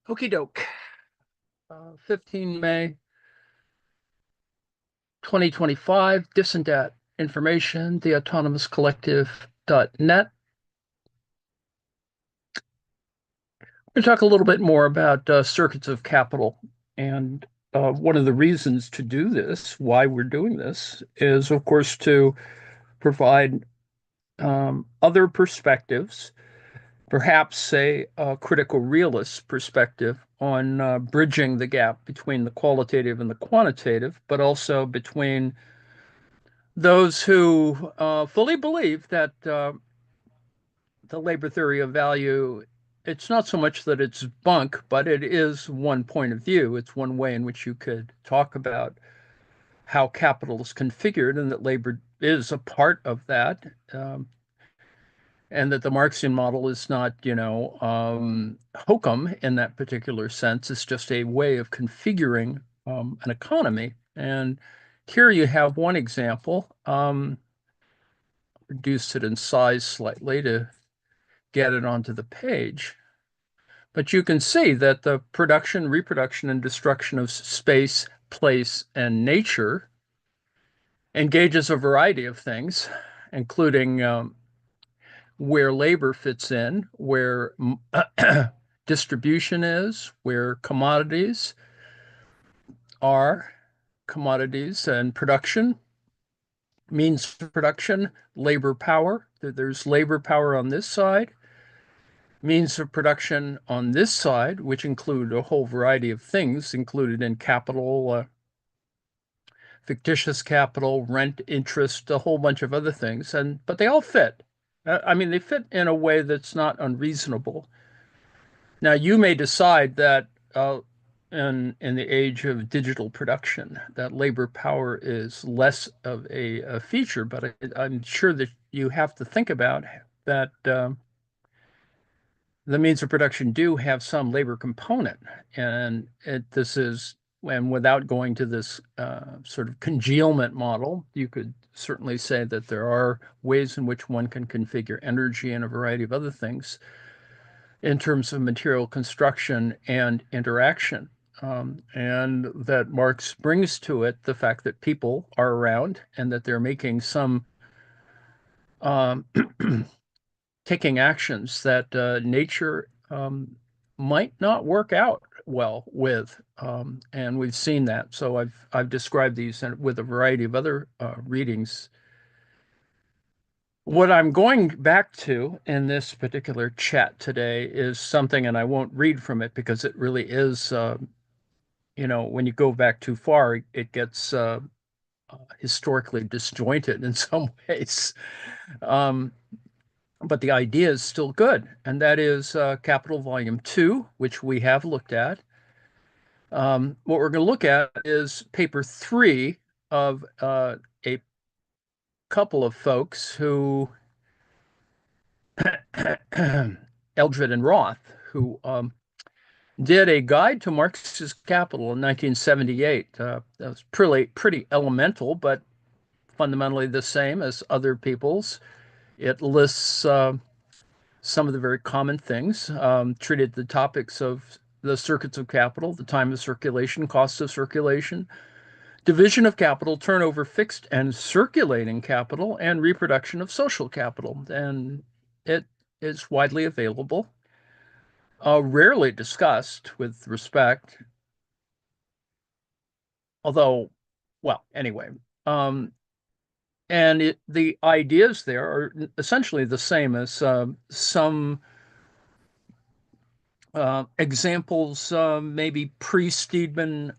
Okey doke. 15 May 2025, dis&datInformation, the autonomous collective.net. We're going to talk a little bit more about circuits of capital. And one of the reasons to do this, why we're doing this, is, of course, to provide other perspectives, perhaps a critical realist perspective on bridging the gap between the qualitative and the quantitative, but also between those who fully believe that the labor theory of value, it's not so much that it's bunk, but it is one point of view. It's one way in which you could talk about how capital is configured and that labor is a part of that. And that the Marxian model is not, hokum in that particular sense. It's just a way of configuring an economy. And here you have one example. Reduce it in size slightly to get it onto the page. But you can see that the production, reproduction, and destruction of space, place, and nature engages a variety of things, including where labor fits in, where distribution is, where commodities are, commodities and production, means of production, labor power. There's labor power on this side, means of production on this side, which include a whole variety of things included in capital, fictitious capital, rent, interest, a whole bunch of other things, but they all fit. I mean, they fit in a way that's not unreasonable. Now, you may decide that in the age of digital production, that labor power is less of a feature, but I'm sure that you have to think about that the means of production do have some labor component, and without going to this sort of congealment model, you could certainly say that there are ways in which one can configure energy and a variety of other things in terms of material construction and interaction. And that Marx brings to it the fact that people are around and that they're making some um, taking actions that nature might not work out well with, and we've seen that. So I've described these with a variety of other readings. What I'm going back to in this particular chat today is something, and I won't read from it because it really is, when you go back too far, it gets historically disjointed in some ways. Um, but the idea is still good, and that is Capital Volume 2, which we have looked at. What we're going to look at is paper 3 of a couple of folks who, Eldred and Roth, who did a guide to Marxist Capital in 1978. That was pretty elemental, but fundamentally the same as other people's. It lists some of the very common things, treated the topics of the circuits of capital, the time of circulation, cost of circulation, division of capital, turnover, fixed and circulating capital, and reproduction of social capital. And it is widely available, rarely discussed with respect, although, well, anyway. And the ideas there are essentially the same as some examples, maybe pre-Steedman,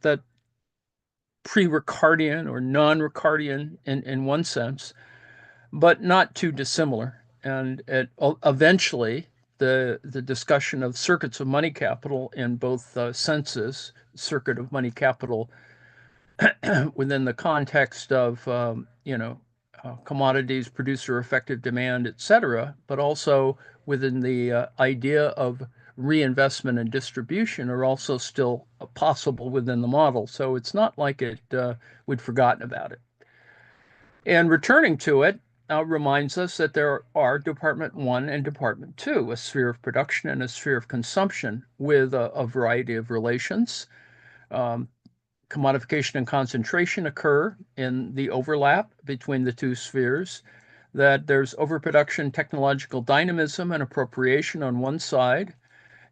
that pre-Ricardian or non-Ricardian in one sense, but not too dissimilar. And eventually, the discussion of circuits of money capital in both senses, circuit of money capital within the context of commodities, producer effective demand, et cetera, but also within the idea of reinvestment and distribution are also still possible within the model. So it's not like we'd forgotten about it. And returning to it, reminds us that there are Department One and Department Two, a sphere of production and a sphere of consumption, with a variety of relations. Um, Commodification and concentration occur in the overlap between the two spheres, that there's overproduction, technological dynamism, and appropriation on one side,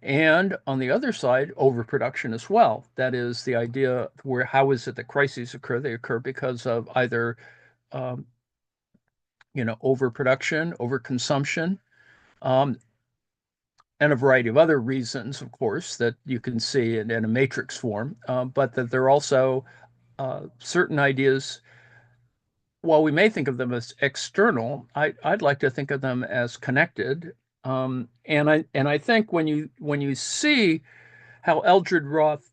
and on the other side, overproduction as well. That is the idea where how is it that crises occur? They occur because of either um, overproduction, overconsumption, um, and a variety of other reasons, of course, that you can see in a matrix form, but that there are also certain ideas. While we may think of them as external, I'd like to think of them as connected. And I think when you see how Eldred Roth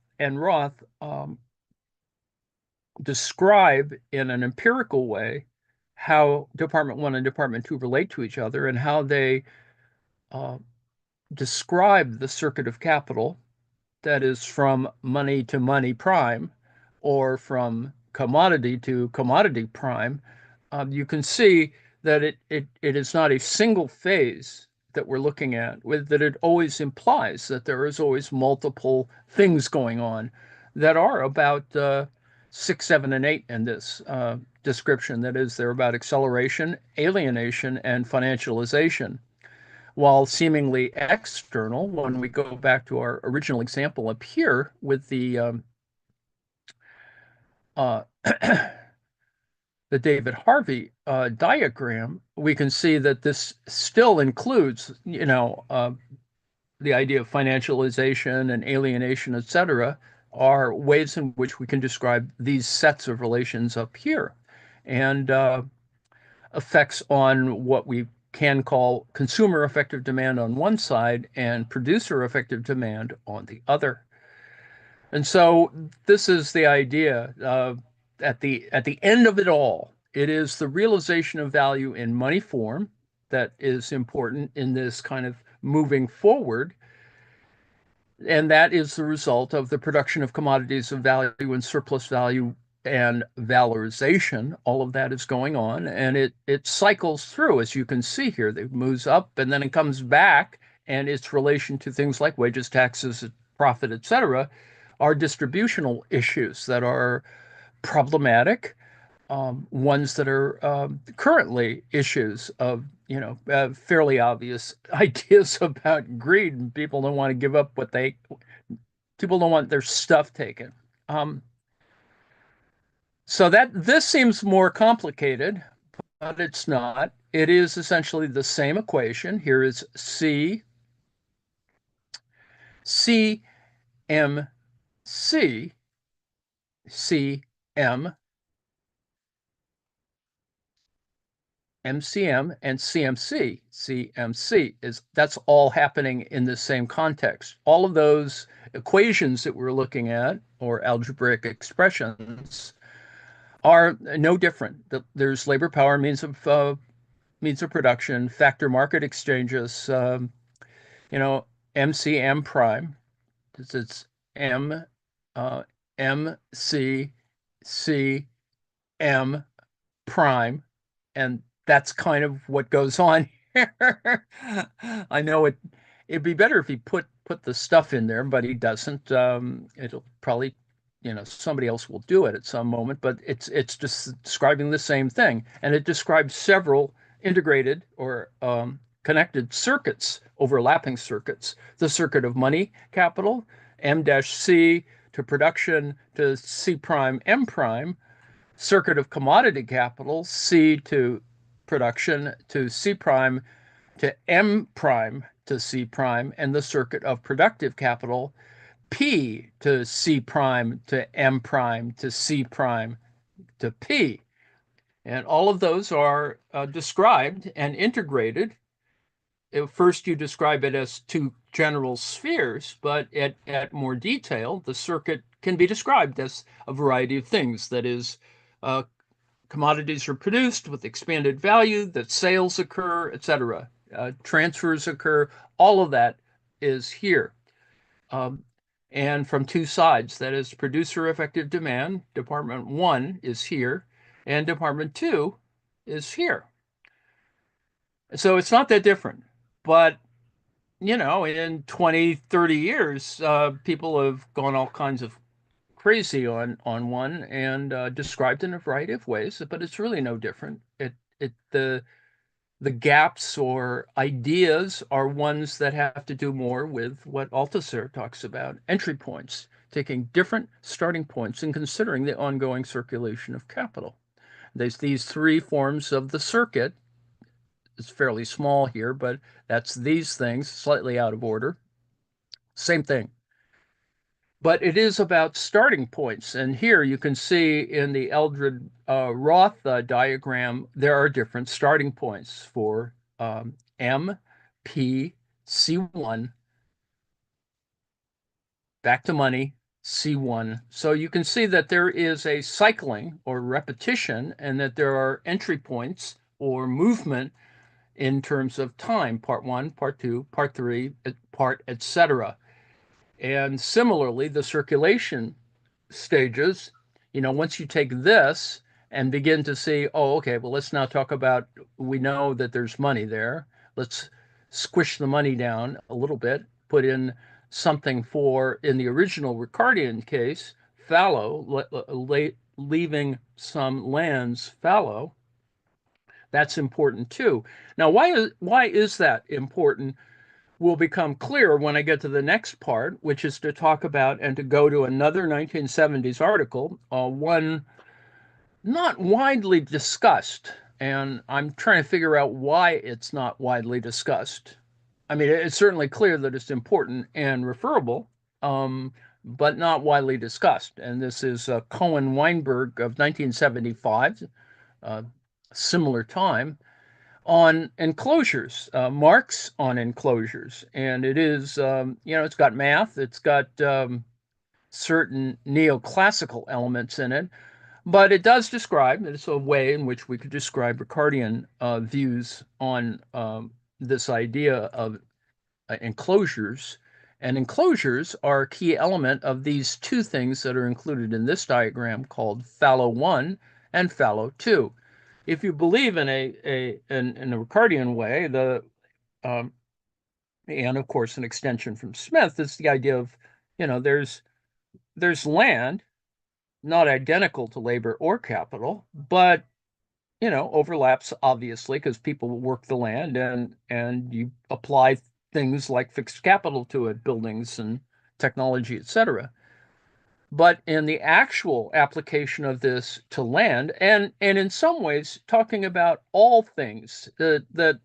describe in an empirical way how Department One and Department Two relate to each other and how they uh, describe the circuit of capital, that is from money to money prime or from commodity to commodity prime, you can see that it is not a single phase that we're looking at, with that it always implies that there is always multiple things going on that are about six, seven, and eight in this description. That is, they're about acceleration, alienation, and financialization, while seemingly external, when we go back to our original example up here with uh, the David Harvey diagram, we can see that this still includes, the idea of financialization and alienation, et cetera, are ways in which we can describe these sets of relations up here, and effects on what we can call consumer effective demand on one side and producer effective demand on the other. And so this is the idea. At the end of it all, it is the realization of value in money form that is important in this kind of moving forward, and that is the result of the production of commodities of value and surplus value and valorization. All of that is going on, and it cycles through, as you can see here. It moves up and then it comes back, and its relation to things like wages, taxes, profit, etc., are distributional issues that are problematic, ones that are currently issues of fairly obvious ideas about greed, and people don't want to give up people don't want their stuff taken. Um, so that this seems more complicated, but it's not. It is essentially the same equation. Here is C M C C M MCM and CMC. CMC is that's all happening in the same context. All of those equations that we're looking at, or algebraic expressions, are no different. There's labor power, means of production, factor market exchanges. You know, MCM prime. It's M, MCCM prime, and that's kind of what goes on here. I know it'd be better if he put the stuff in there, but he doesn't. It'll probably, somebody else will do it at some moment, but it's just describing the same thing, and it describes several integrated or connected circuits, overlapping circuits. The circuit of money capital, M-C to production to C prime M prime, circuit of commodity capital, C to production to C prime to M prime to C prime, and the circuit of productive capital, P to C prime to M prime to C prime to P. And all of those are described and integrated. First, you describe it as two general spheres, but at more detail, the circuit can be described as a variety of things. That is, uh, commodities are produced with expanded value, that sales occur, etc. Transfers occur. All of that is here. Um, and from two sides, that is producer effective demand, Department One is here, and Department Two is here. So it's not that different. But, in 20, 30 years, people have gone all kinds of crazy on one and described in a variety of ways, but it's really no different. The gaps or ideas are ones that have to do more with what Althusser talks about, entry points, taking different starting points and considering the ongoing circulation of capital. There's these three forms of the circuit. It's fairly small here, but that's these things, slightly out of order. Same thing. But it is about starting points. And here you can see in the Eldred Roth diagram, there are different starting points for M, P, C1, back to money, C1. So you can see that there is a cycling or repetition and that there are entry points or movement in terms of time, part one, part two, part three, part, etc. And similarly, the circulation stages, once you take this and begin to see, oh, okay, well, let's now talk about, we know that there's money there. Let's squish the money down a little bit, put in something for, in the original Ricardian case, fallow, leaving some lands fallow. That's important too. Now, why is that important? Will become clear when I get to the next part, which is to talk about and to go to another 1970s article, one not widely discussed. And I'm trying to figure out why it's not widely discussed. I mean, it's certainly clear that it's important and referable, um, but not widely discussed. And this is Cohen Weinberg of 1975, uh, similar time on enclosures, marks on enclosures. And it is, it's got math, it's got certain neoclassical elements in it, but it does describe, it's a way in which we could describe Ricardian views on this idea of enclosures. And enclosures are a key element of these two things that are included in this diagram called fallow 1 and fallow 2. If you believe in a Ricardian way, um, and of course an extension from Smith is the idea of, there's land not identical to labor or capital, but overlaps obviously because people work the land and you apply things like fixed capital to it, buildings and technology, etc. But in the actual application of this to land, and in some ways talking about all things, the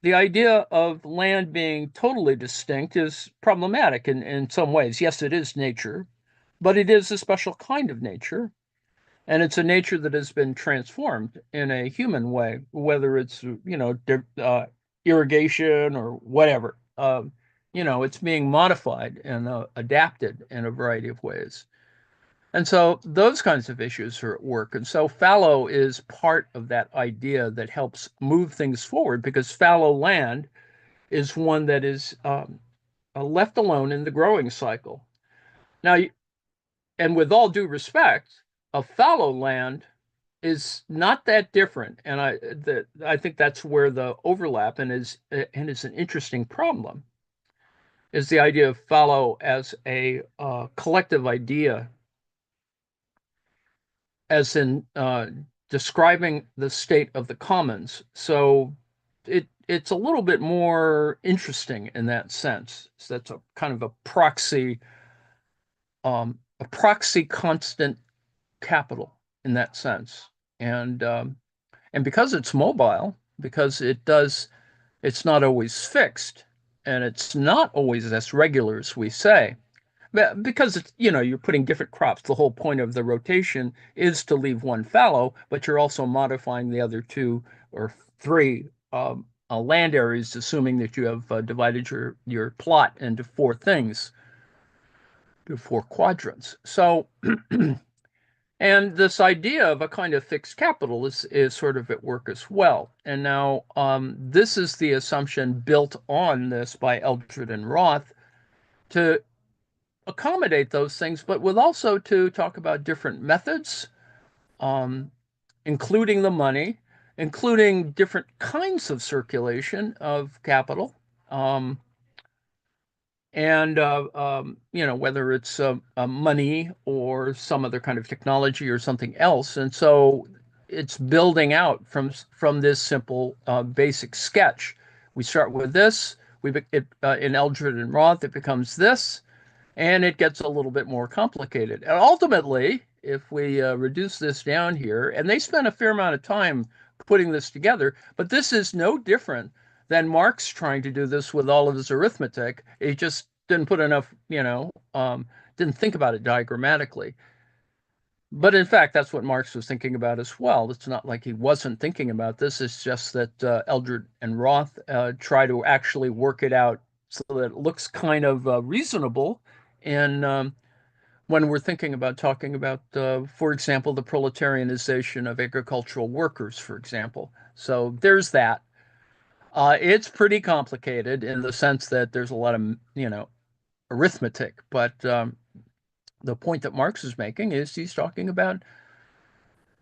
idea of land being totally distinct is problematic in some ways. Yes, it is nature, but it is a special kind of nature. And it's a nature that has been transformed in a human way, whether it's, irrigation or whatever. It's being modified and adapted in a variety of ways. And so those kinds of issues are at work. And so fallow is part of that idea that helps move things forward because fallow land is one that is left alone in the growing cycle. Now, and with all due respect, a fallow land is not that different, and I think that's where the overlap and is an interesting problem is the idea of fallow as a collective idea, as in describing the state of the commons. So it's a little bit more interesting in that sense. So that's a kind of a proxy constant capital in that sense. And because it's mobile, because it's not always fixed, and it's not always as regular as we say. Because it's, you're putting different crops. The whole point of the rotation is to leave one fallow, but you're also modifying the other two or three land areas, assuming that you have divided your plot into four quadrants. So and this idea of a kind of fixed capital is sort of at work as well. And now this is the assumption built on this by Eldred and Roth to accommodate those things, but with also to talk about different methods, um, including the money, including different kinds of circulation of capital. Um, and whether it's money or some other kind of technology or something else. And so it's building out from this simple basic sketch. We start with this. In Eldred and Roth, it becomes this, and it gets a little bit more complicated. And ultimately, if we reduce this down here, and they spent a fair amount of time putting this together, but this is no different than Marx trying to do this with all of his arithmetic. He just didn't put enough, didn't think about it diagrammatically. But in fact, that's what Marx was thinking about as well. It's not like he wasn't thinking about this. It's just that Eldred and Roth try to actually work it out so that it looks kind of reasonable. And when we're thinking about talking about, for example, the proletarianization of agricultural workers, for example. So there's that. It's pretty complicated in the sense that there's a lot of, arithmetic. But the point that Marx is making is he's talking about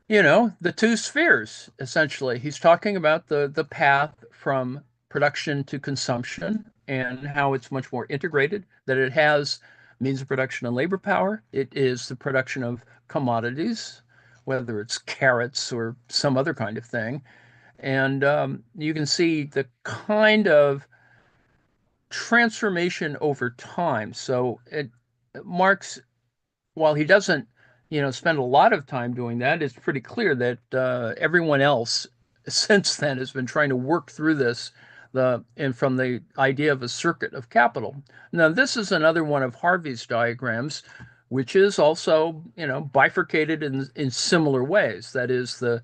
the two spheres, essentially. He's talking about the path from production to consumption and how it's much more integrated, that it has means of production and labor power. It is the production of commodities, whether it's carrots or some other kind of thing. And you can see the kind of transformation over time. Marx, while he doesn't, spend a lot of time doing that, it's pretty clear that everyone else since then has been trying to work through this, and from the idea of a circuit of capital. Now, this is another one of Harvey's diagrams, which is also, bifurcated in similar ways. That is the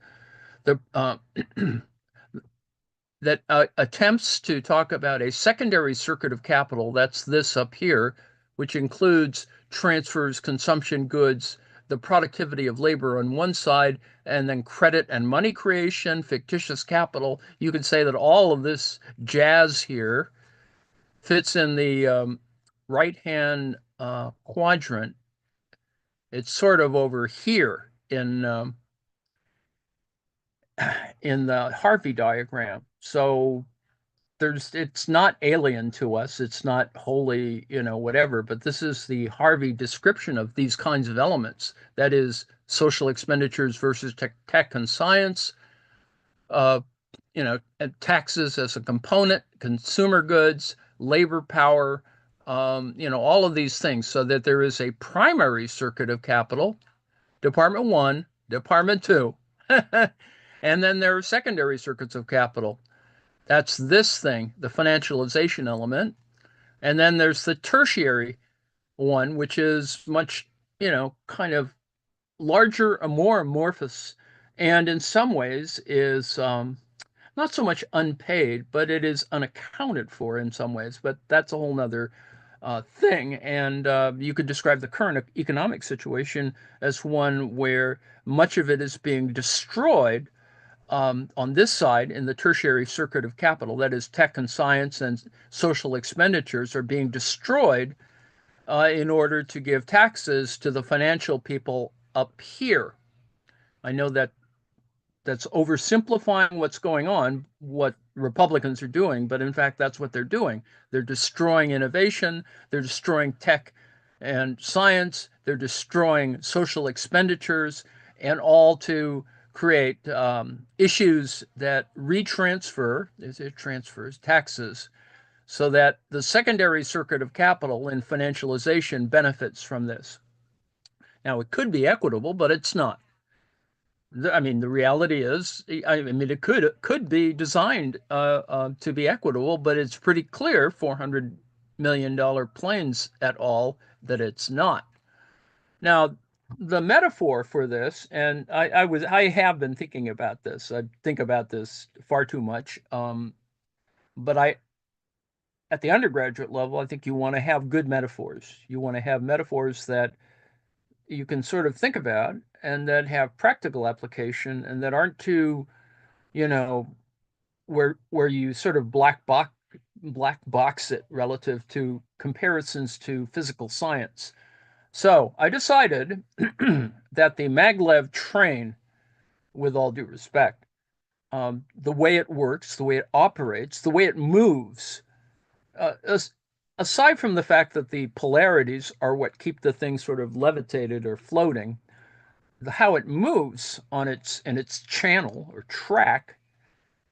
that attempts to talk about a secondary circuit of capital, that's this up here, which includes transfers, consumption goods, the productivity of labor on one side, and then credit and money creation, fictitious capital. You could say that all of this jazz here fits in the right-hand quadrant. It's sort of over here in the Harvey diagram. So it's not alien to us. It's not wholly, whatever, but this is the Harvey description of these kinds of elements. That is social expenditures versus tech and science, uh, taxes as a component, consumer goods, labor power, all of these things, so that there is a primary circuit of capital, Department One, Department Two, and then there are secondary circuits of capital. That's this thing, the financialization element. And then there's the tertiary one, which is much, kind of larger, more amorphous, and in some ways is not so much unpaid, but it is unaccounted for in some ways. But that's a whole nother thing. And you could describe the current economic situation as one where much of it is being destroyed on this side in the tertiary circuit of capital, that is, tech and science and social expenditures are being destroyed in order to give taxes to the financial people up here. I know that that's oversimplifying what's going on, what Republicans are doing, but in fact, that's what they're doing. They're destroying innovation, they're destroying tech and science, they're destroying social expenditures, and all to create issues that retransfer, is it transfers, taxes, so that the secondary circuit of capital in financialization benefits from this. Now, it could be equitable, but it's not. I mean, the reality is, I mean, it could be designed to be equitable, but it's pretty clear, $400 million planes et al., that it's not. Now, the metaphor for this, and I have been thinking about this. I think about this far too much. But at the undergraduate level, I think you want to have good metaphors. You want to have metaphors that you can sort of think about and that have practical application and that aren't too, you know, where you sort of black box it relative to comparisons to physical science. So I decided that the maglev train, with all due respect, the way it works, the way it operates, the way it moves. As, aside from the fact that the polarities are what keep the thing sort of levitated or floating, how it moves on its channel or track,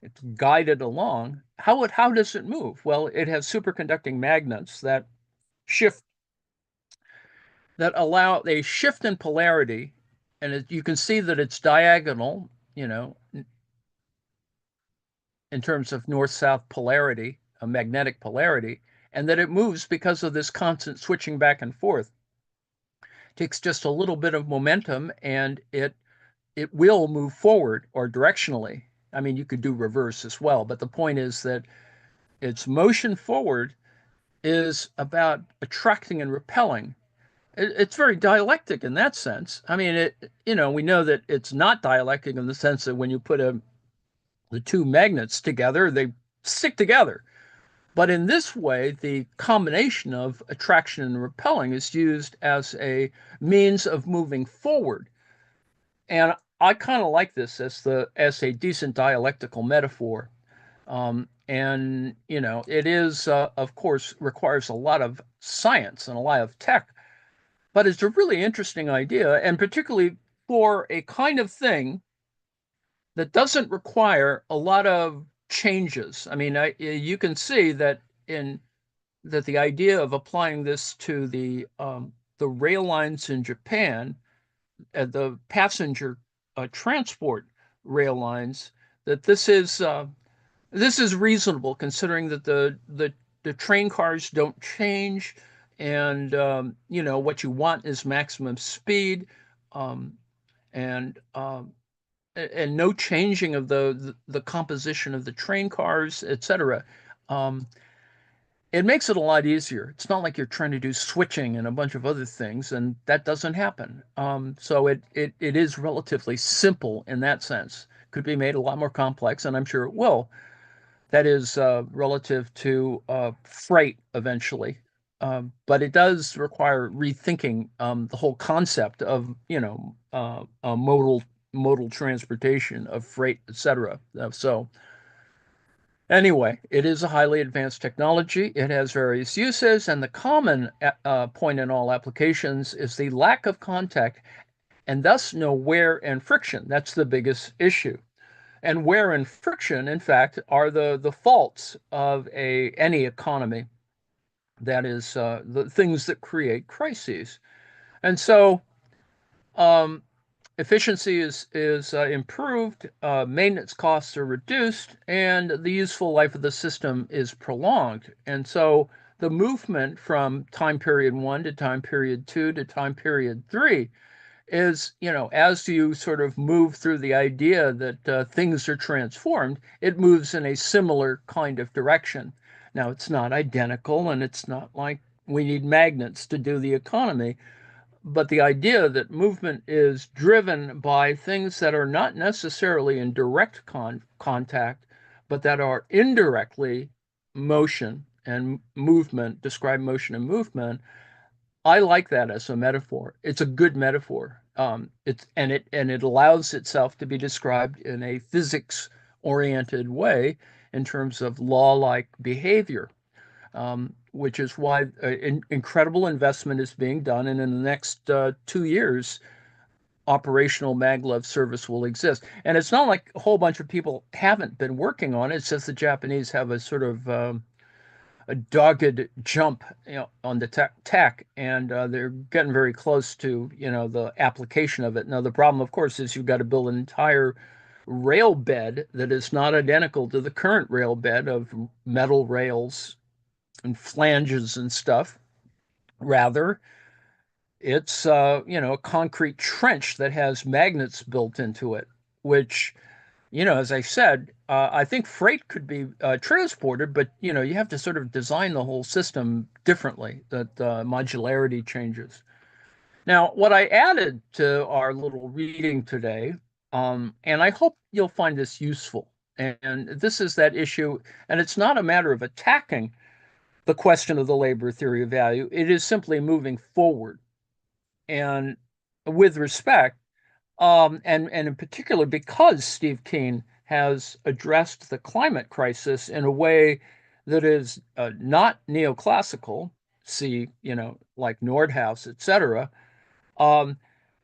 it's guided along. How does it move? Well, it has superconducting magnets that shift allow a shift in polarity, and you can see that it's diagonal, in terms of north-south polarity, a magnetic polarity, and that it moves because of this constant switching back and forth. It takes just a little bit of momentum, and it will move forward or directionally. I mean, you could do reverse as well, but the point is that its motion forward is about attracting and repelling. It's very dialectic in that sense. I mean, we know that it's not dialectic in the sense that when you put the two magnets together, they stick together. But in this way, the combination of attraction and repelling is used as a means of moving forward. And I kind of like this as a decent dialectical metaphor. And it is, of course, requires a lot of science and a lot of tech, but it's a really interesting idea, and particularly for a kind of thing that doesn't require a lot of changes. I mean, you can see that in that the idea of applying this to the rail lines in Japan, the passenger transport rail lines, that this is reasonable considering that the train cars don't change, and what you want is maximum speed, um, and no changing of the composition of the train cars, etc. Um, it makes it a lot easier. It's not like you're trying to do switching and a bunch of other things, and that doesn't happen. So it is relatively simple in that sense. Could be made a lot more complex, and I'm sure it will. That is relative to freight eventually. But it does require rethinking the whole concept of, modal transportation of freight, etc. So anyway, it is a highly advanced technology. It has various uses, and the common point in all applications is the lack of contact and thus no wear and friction. That's the biggest issue. And wear and friction, in fact, are the faults of any economy. That is the things that create crises. And so um, efficiency is improved, maintenance costs are reduced, and the useful life of the system is prolonged. And so the movement from time period one to time period two to time period three is, as you sort of move through the idea that things are transformed, it moves in a similar kind of direction. Now, it's not identical, and it's not like we need magnets to do the economy, but the idea that movement is driven by things that are not necessarily in direct contact, but that are indirectly motion and movement, describe motion and movement. I like that as a metaphor. It's a good metaphor. It allows itself to be described in a physics-oriented way in terms of law-like behavior, which is why incredible investment is being done, and in the next 2 years, operational maglev service will exist. And it's not like a whole bunch of people haven't been working on it. It's just the Japanese have a sort of a dogged jump, on the tech, and they're getting very close to, the application of it. Now, the problem, of course, is you've got to build an entire rail bed that is not identical to the current rail bed of metal rails and flanges and stuff. Rather, it's a concrete trench that has magnets built into it, which, as I said, I think freight could be transported, but you have to sort of design the whole system differently. That modularity changes. Now, what I added to our little reading today, and I hope you'll find this useful, and this is that issue, and it's not a matter of attacking the question of the labor theory of value. It is simply moving forward, and with respect, and in particular because Steve Keen has addressed the climate crisis in a way that is not neoclassical, see, like Nordhaus, etc. Um,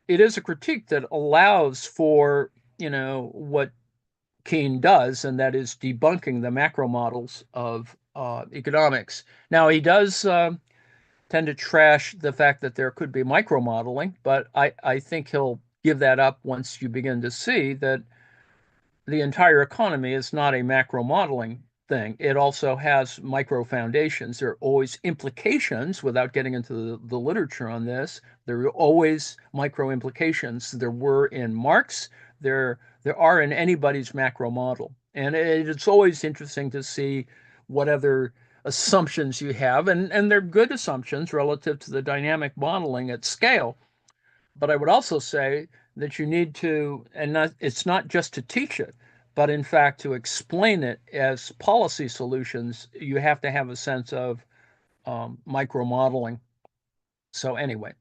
it is a critique that allows for, what Keynes does, and that is debunking the macro models of economics. Now, he does tend to trash the fact that there could be micro modeling, but I think he'll give that up once you begin to see that the entire economy is not a macro modeling thing. It also has micro foundations. There are always implications without getting into the literature on this. There are always micro implications. There were in Marx, there are in anybody's macro model. And it's always interesting to see what other assumptions you have, and they're good assumptions relative to the dynamic modeling at scale. But I would also say that you need to, and it's not just to teach it, but in fact to explain it as policy solutions, you have to have a sense of micro modeling. So anyway,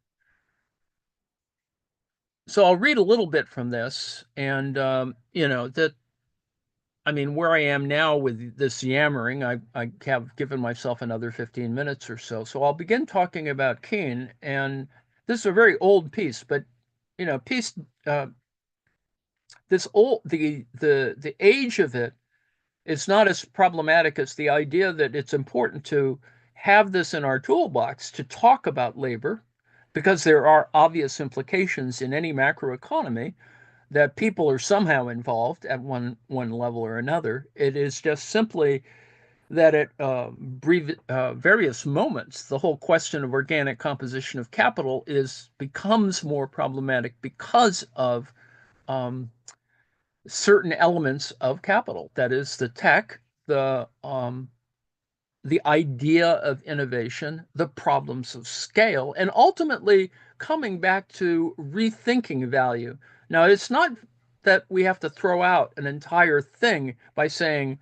so I'll read a little bit from this, and that I mean, where I am now with this yammering, I have given myself another 15 minutes or so. So I'll begin talking about Keene, and this is a very old piece, but piece uh, this old the age of it is not as problematic as the idea that it's important to have this in our toolbox to talk about labor, because there are obvious implications in any macroeconomy that people are somehow involved at one level or another. It is just simply that at various moments, the whole question of organic composition of capital is becomes more problematic because of um, certain elements of capital. That is the tech, the idea of innovation, the problems of scale, and ultimately coming back to rethinking value. Now, it's not that we have to throw out an entire thing by saying,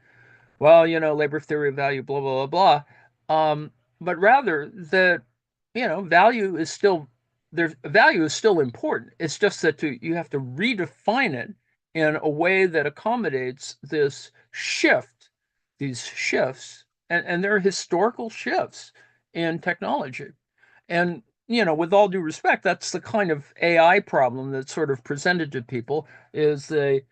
well, labor theory of value, blah, blah, blah, blah. But rather that, value is still there's value is still important. It's just that you have to redefine it in a way that accommodates these shifts, and they're historical shifts in technology. And, with all due respect, that's the kind of AI problem that's sort of presented to people is the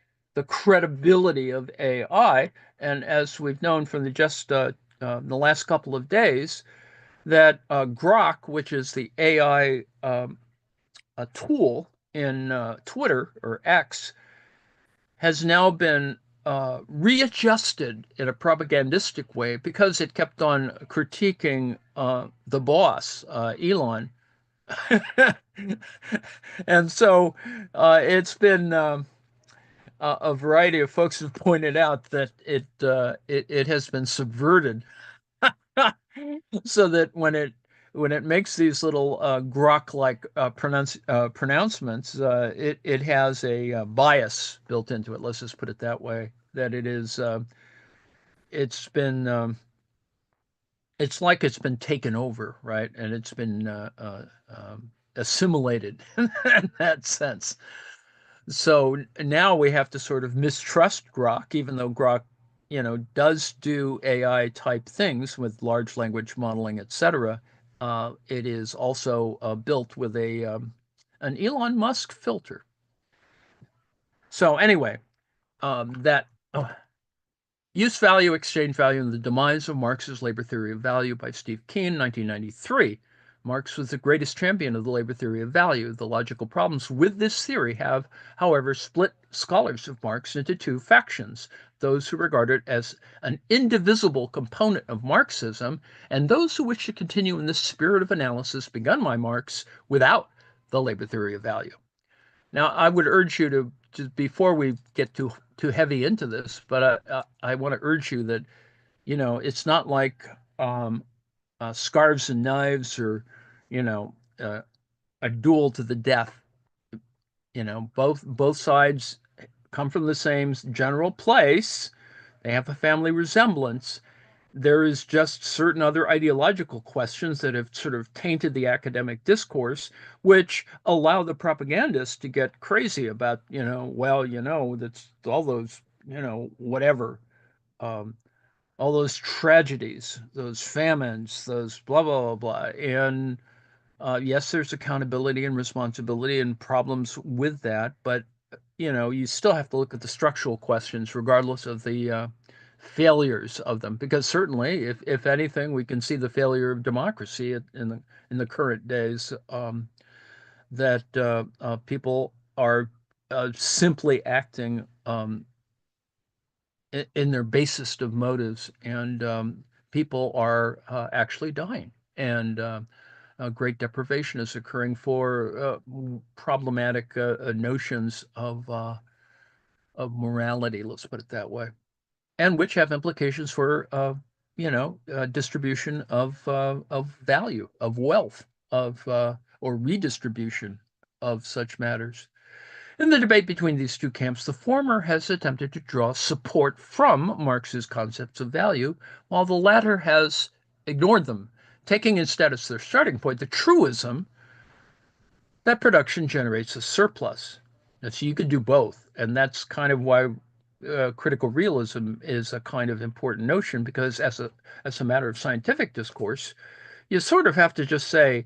credibility of AI. And as we've known from the last couple of days, that Grok, which is the AI a tool in Twitter or X, has now been readjusted in a propagandistic way because it kept on critiquing the boss, Elon. And so it's been a variety of folks have pointed out that it has been subverted so that when it makes these little grok-like pronouncements, it has a bias built into it. Let's just put it that way. That it's been it's like it's been taken over, right? And it's been assimilated in that sense. So now we have to sort of mistrust Grok, even though Grok, does do AI type things with large language modeling, etc. It is also built with an Elon Musk filter. So anyway, that Use Value, Exchange Value, and the Demise of Marx's Labor Theory of Value by Steve Keen, 1993. Marx was the greatest champion of the labor theory of value. The logical problems with this theory have, however, split scholars of Marx into two factions: those who regard it as an indivisible component of Marxism, and those who wish to continue in the spirit of analysis begun by Marx without the labor theory of value. Now, I would urge you to before we get too heavy into this, but I want to urge you that it's not like scarves and knives, or you know uh, a duel to the death. Both sides come from the same general place. They have a family resemblance. There is just certain other ideological questions that have sort of tainted the academic discourse, which allow the propagandists to get crazy about, well, that's all those whatever, um, all those tragedies, those famines, those blah, blah, blah, blah. And yes, there's accountability and responsibility and problems with that, but you still have to look at the structural questions, regardless of the failures of them, because certainly, if anything, we can see the failure of democracy in the current days. That people are simply acting in their basest of motives, and people are actually dying, and great deprivation is occurring for problematic notions of morality, let's put it that way, and which have implications for distribution of value, of wealth, of or redistribution of such matters. In the debate between these two camps, the former has attempted to draw support from Marx's concepts of value, while the latter has ignored them, taking instead as their starting point the truism that production generates a surplus. And so you could do both, and that's kind of why critical realism is a kind of important notion, because as a matter of scientific discourse, you sort of have to just say,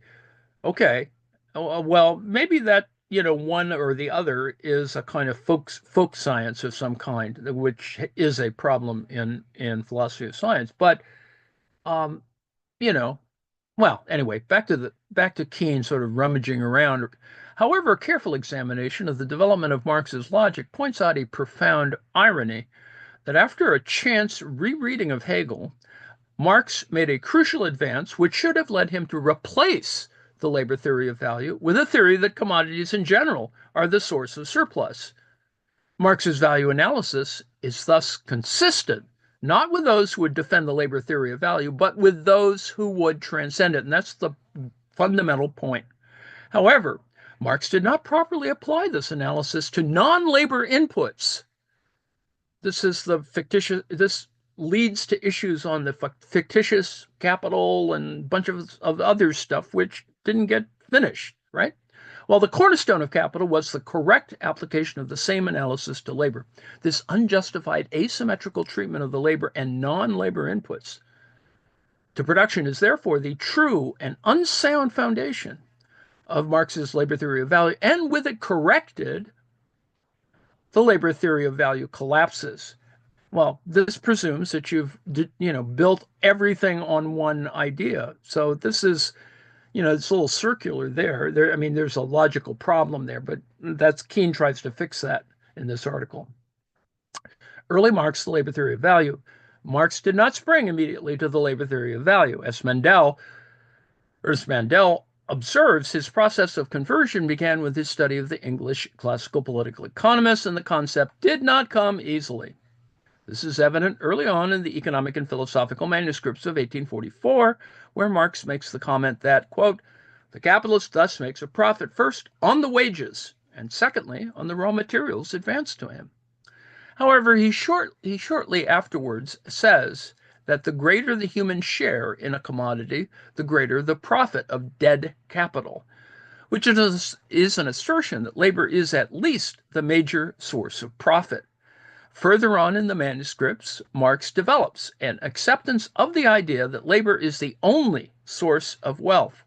okay, well, maybe that one or the other is a kind of folk science of some kind, which is a problem in philosophy of science. But um, you know, well, anyway, back to Keynes sort of rummaging around. However, a careful examination of the development of Marx's logic points out a profound irony that after a chance rereading of Hegel, Marx made a crucial advance which should have led him to replace the labor theory of value with a theory that commodities in general are the source of surplus. Marx's value analysis is thus consistent not with those who would defend the labor theory of value, but with those who would transcend it. And that's the fundamental point. However, Marx did not properly apply this analysis to non-labor inputs. This leads to issues on the fictitious capital and a bunch of other stuff which didn't get finished, right? While the cornerstone of capital was the correct application of the same analysis to labor, this unjustified asymmetrical treatment of the labor and non-labor inputs to production is therefore the true and unsound foundation of Marx's labor theory of value, and with it corrected, the labor theory of value collapses. Well, this presumes that you've built everything on one idea. So this is it's a little circular there. I mean, there's a logical problem there, but Keynes tries to fix that in this article. Early Marx, the labor theory of value. Marx did not spring immediately to the labor theory of value. As Mandel observes, his process of conversion began with his study of the English classical political economists, and the concept did not come easily. This is evident early on in the economic and philosophical manuscripts of 1844, where Marx makes the comment that, quote, the capitalist thus makes a profit first on the wages, and secondly on the raw materials advanced to him. However, he shortly afterwards says that the greater the human share in a commodity, the greater the profit of dead capital, which is an assertion that labor is at least the major source of profit. Further on in the manuscripts, Marx develops an acceptance of the idea that labor is the only source of wealth.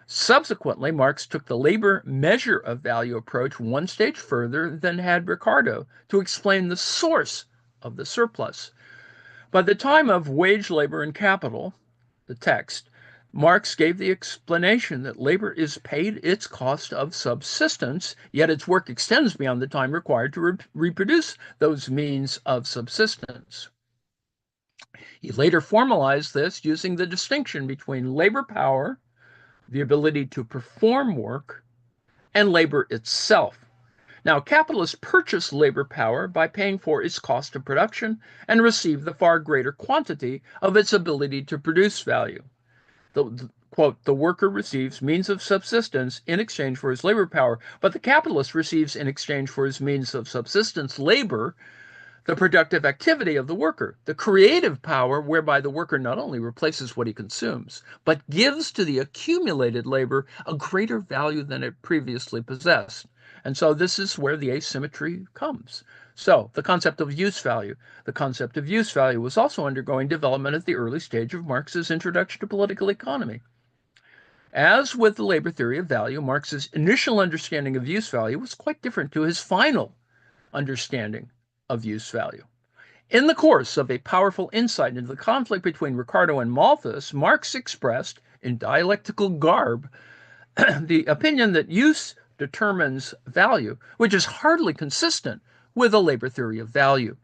Subsequently, Marx took the labor measure of value approach one stage further than had Ricardo to explain the source of the surplus. By the time of Wage, Labor, and Capital, the text, Marx gave the explanation that labor is paid its cost of subsistence, yet its work extends beyond the time required to reproduce those means of subsistence. He later formalized this using the distinction between labor power, the ability to perform work, and labor itself. Now, capitalists purchase labor power by paying for its cost of production and receive the far greater quantity of its ability to produce value. Quote, the worker receives means of subsistence in exchange for his labor power, but the capitalist receives in exchange for his means of subsistence labor, the productive activity of the worker, the creative power whereby the worker not only replaces what he consumes, but gives to the accumulated labor a greater value than it previously possessed. And so this is where the asymmetry comes. So the concept of use value. The concept of use value was also undergoing development at the early stage of Marx's introduction to political economy. As with the labor theory of value, Marx's initial understanding of use value was quite different to his final understanding of use value. In the course of a powerful insight into the conflict between Ricardo and Malthus, Marx expressed, in dialectical garb, the opinion that use determines value, which is hardly consistent with a labor theory of value.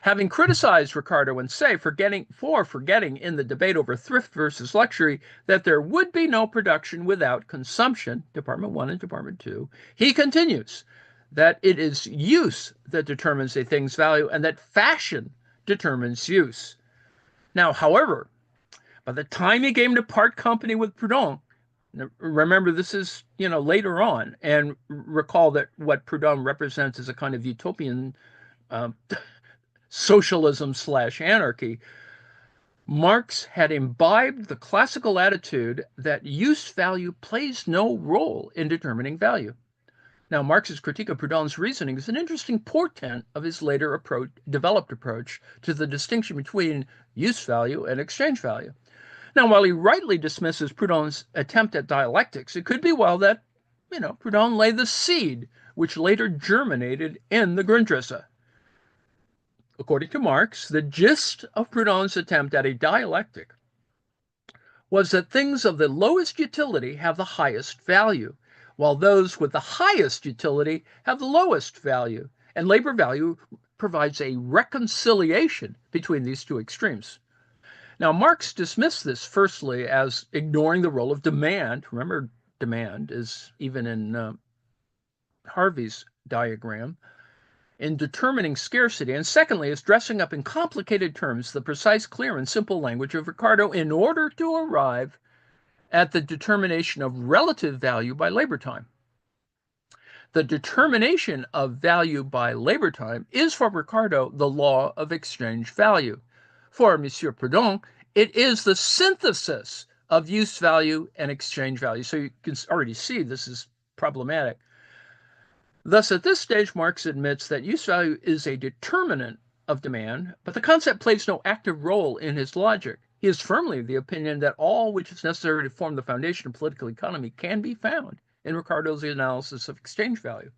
Having criticized Ricardo and Say for forgetting in the debate over thrift versus luxury that there would be no production without consumption, Department 1 and Department 2, he continues that it is use that determines a thing's value and that fashion determines use. Now, however, by the time he came to part company with Proudhon, remember this is later on, and recall that what Proudhon represents is a kind of utopian uh, socialism slash anarchy. Marx had imbibed the classical attitude that use value plays no role in determining value. Now, Marx's critique of Proudhon's reasoning is an interesting portent of his later developed approach to the distinction between use value and exchange value. Now, while he rightly dismisses Proudhon's attempt at dialectics, it could be well that, Proudhon laid the seed which later germinated in the Grundrisse. According to Marx, the gist of Proudhon's attempt at a dialectic was that things of the lowest utility have the highest value, while those with the highest utility have the lowest value, and labor value provides a reconciliation between these two extremes. Now, Marx dismissed this firstly as ignoring the role of demand. Remember, demand is even in Harvey's diagram in determining scarcity, and secondly, is dressing up in complicated terms the precise, clear, and simple language of Ricardo in order to arrive at the determination of relative value by labor time. The determination of value by labor time is for Ricardo the law of exchange value. For M. Proudhon, it is the synthesis of use value and exchange value. So you can already see this is problematic. Thus, at this stage, Marx admits that use value is a determinant of demand, but the concept plays no active role in his logic. He is firmly of the opinion that all which is necessary to form the foundation of political economy can be found in Ricardo's analysis of exchange value.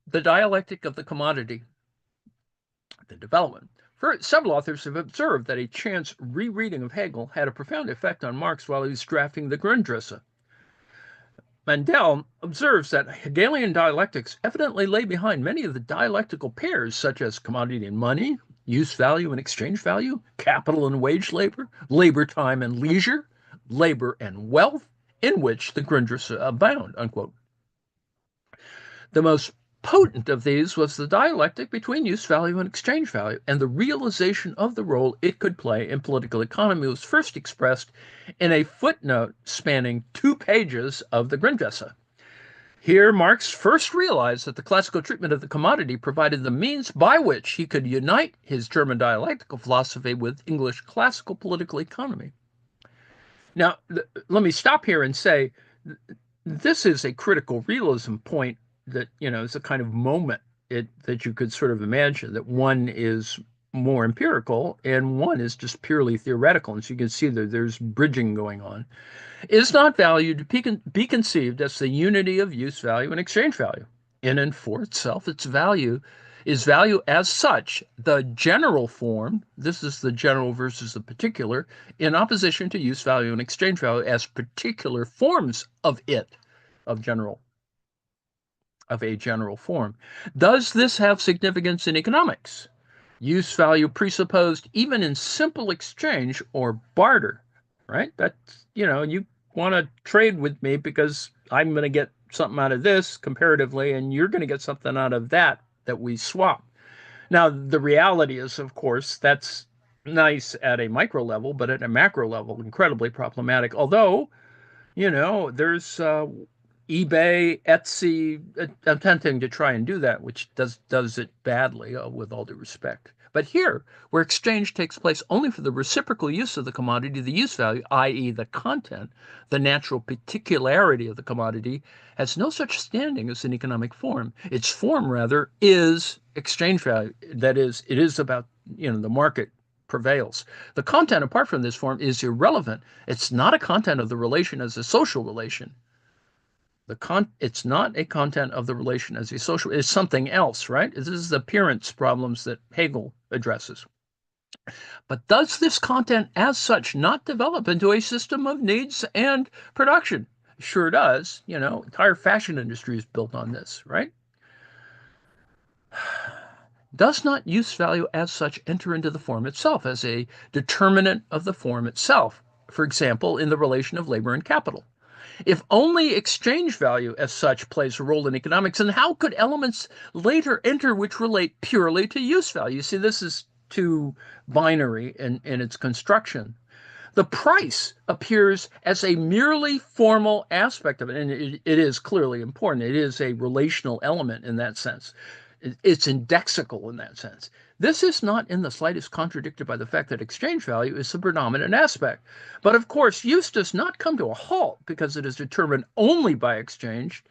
The dialectic of the commodity, the development. Several authors have observed that a chance rereading of Hegel had a profound effect on Marx while he was drafting the Grundrisse. Mandel observes that Hegelian dialectics evidently lay behind many of the dialectical pairs, such as commodity and money, use value and exchange value, capital and wage labor, labor time and leisure, labor and wealth, in which the Grundrisse abound, unquote. The most potent of these was the dialectic between use value and exchange value, and the realization of the role it could play in political economy was first expressed in a footnote spanning 2 pages of the Grundrisse. Here, Marx first realized that the classical treatment of the commodity provided the means by which he could unite his German dialectical philosophy with English classical political economy. Now, let me stop here and say this is a critical realism point that is a kind of moment that you could sort of imagine, that one is more empirical and one is just purely theoretical, and so you can see that there's bridging going on. Is not value to be conceived as the unity of use value and exchange value. In and for itself, its value is value as such, the general form, this is the general versus the particular, in opposition to use value and exchange value as particular forms of a general form. Does this have significance in economics? Use value presupposed even in simple exchange or barter, right? That's, you want to trade with me because I'm going to get something out of this comparatively, and you're going to get something out of that we swap. Now, the reality is, of course, that's nice at a micro level, but at a macro level, incredibly problematic. Although, there's eBay, Etsy attempting to try and do that, which does it badly, with all due respect. But here, where exchange takes place only for the reciprocal use of the commodity, the use value, i.e., the content, the natural particularity of the commodity, has no such standing as an economic form. Its form, rather, is exchange value. That is, it is about, the market prevails. The content, apart from this form, is irrelevant. It's not a content of the relation as a social relation. It's not a content of the relation as a social, it's something else, right? This is the appearance problems that Hegel addresses. But does this content as such not develop into a system of needs and production? Sure does. Entire fashion industry is built on this, right? Does not use value as such enter into the form itself as a determinant of the form itself? For example, in the relation of labor and capital. If only exchange value as such plays a role in economics, then how could elements later enter which relate purely to use value? See, this is too binary in its construction. The price appears as a merely formal aspect of it, and it is clearly important. It is a relational element in that sense. It's indexical in that sense. This is not in the slightest contradicted by the fact that exchange value is the predominant aspect. But of course, use does not come to a halt because it is determined only by exchange,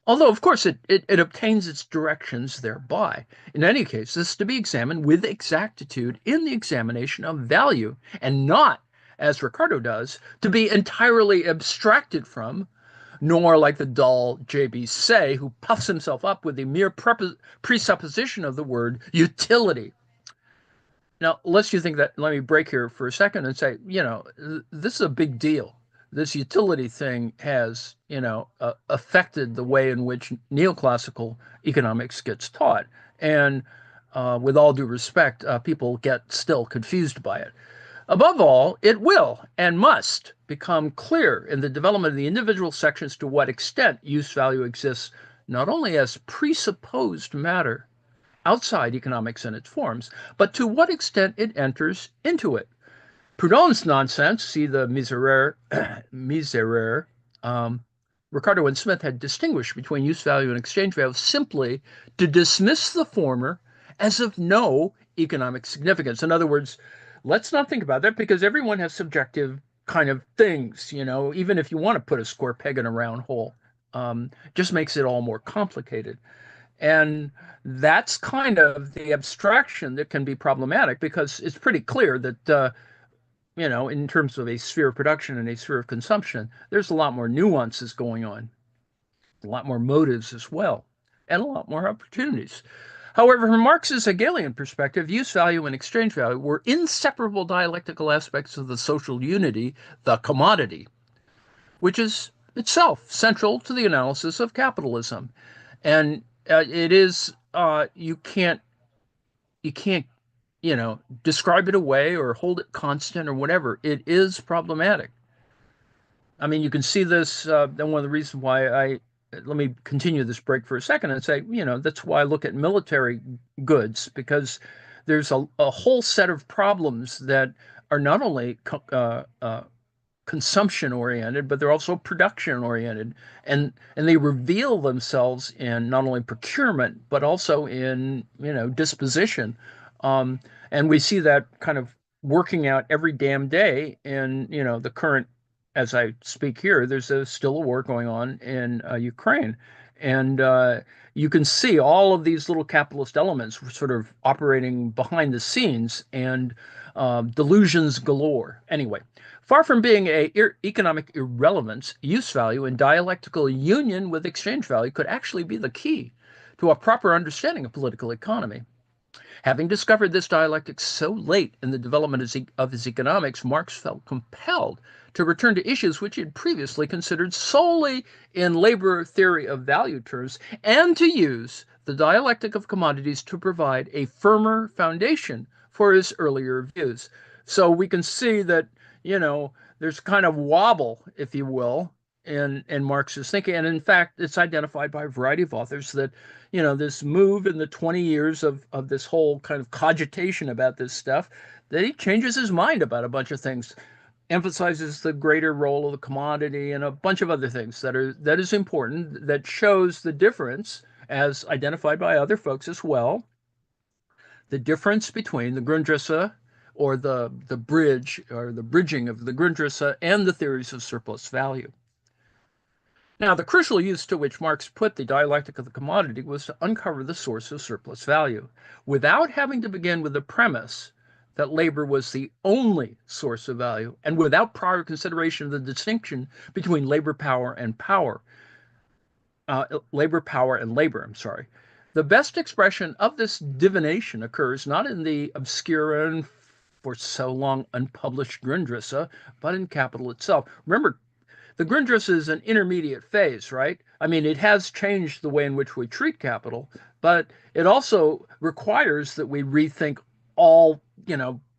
although, of course, it obtains its directions thereby. In any case, this is to be examined with exactitude in the examination of value, and not, as Ricardo does, to be entirely abstracted from, nor like the dull J.B. Say, who puffs himself up with the mere presupposition of the word utility. Now, lest you think that, let me break here for a second and say, this is a big deal. This utility thing has, affected the way in which neoclassical economics gets taught. And with all due respect, people get still confused by it. Above all, it will and must become clear in the development of the individual sections to what extent use value exists not only as presupposed matter outside economics and its forms, but to what extent it enters into it. Proudhon's nonsense, see the Miserere, Ricardo and Smith had distinguished between use value and exchange value simply to dismiss the former as of no economic significance. In other words, let's not think about that because everyone has subjective kind of things, even if you want to put a square peg in a round hole, just makes it all more complicated. And that's kind of the abstraction that can be problematic because it's pretty clear that, in terms of a sphere of production and a sphere of consumption, there's a lot more nuances going on, a lot more motives as well, and a lot more opportunities. However, from Marx's Hegelian perspective, use value and exchange value were inseparable dialectical aspects of the social unity, the commodity, which is itself central to the analysis of capitalism. And it is you can't describe it away or hold it constant or whatever. It is problematic. I mean, you can see this. Then one of the reasons why let me continue this break for a second and say, that's why I look at military goods because there's a whole set of problems that are not only consumption oriented, but they're also production oriented, and they reveal themselves in not only procurement but also in disposition, and we see that kind of working out every damn day in the current. As I speak here, there's still a war going on in Ukraine, and you can see all of these little capitalist elements sort of operating behind the scenes and delusions galore. Anyway, far from being a economic irrelevance, use value in dialectical union with exchange value could actually be the key to a proper understanding of political economy. Having discovered this dialectic so late in the development of his economics, Marx felt compelled to return to issues which he had previously considered solely in labor theory of value terms, and to use the dialectic of commodities to provide a firmer foundation for his earlier views. So we can see that, there's kind of wobble, if you will, in Marx's thinking. And in fact, it's identified by a variety of authors that, this move in the 20 years of this whole kind of cogitation about this stuff, that he changes his mind about a bunch of things, emphasizes the greater role of the commodity and a bunch of other things that is important, that shows the difference, as identified by other folks as well, the difference between the Grundrisse or the bridge or the bridging of the Grundrisse and the theories of surplus value. Now, the crucial use to which Marx put the dialectic of the commodity was to uncover the source of surplus value, without having to begin with the premise that labor was the only source of value, and without prior consideration of the distinction between labor power and labor. I'm sorry. The best expression of this divination occurs not in the obscure and for so long unpublished Grundrisse, but in Capital itself. Remember, the Grundrisse is an intermediate phase, right? I mean, it has changed the way in which we treat capital, but it also requires that we rethink all,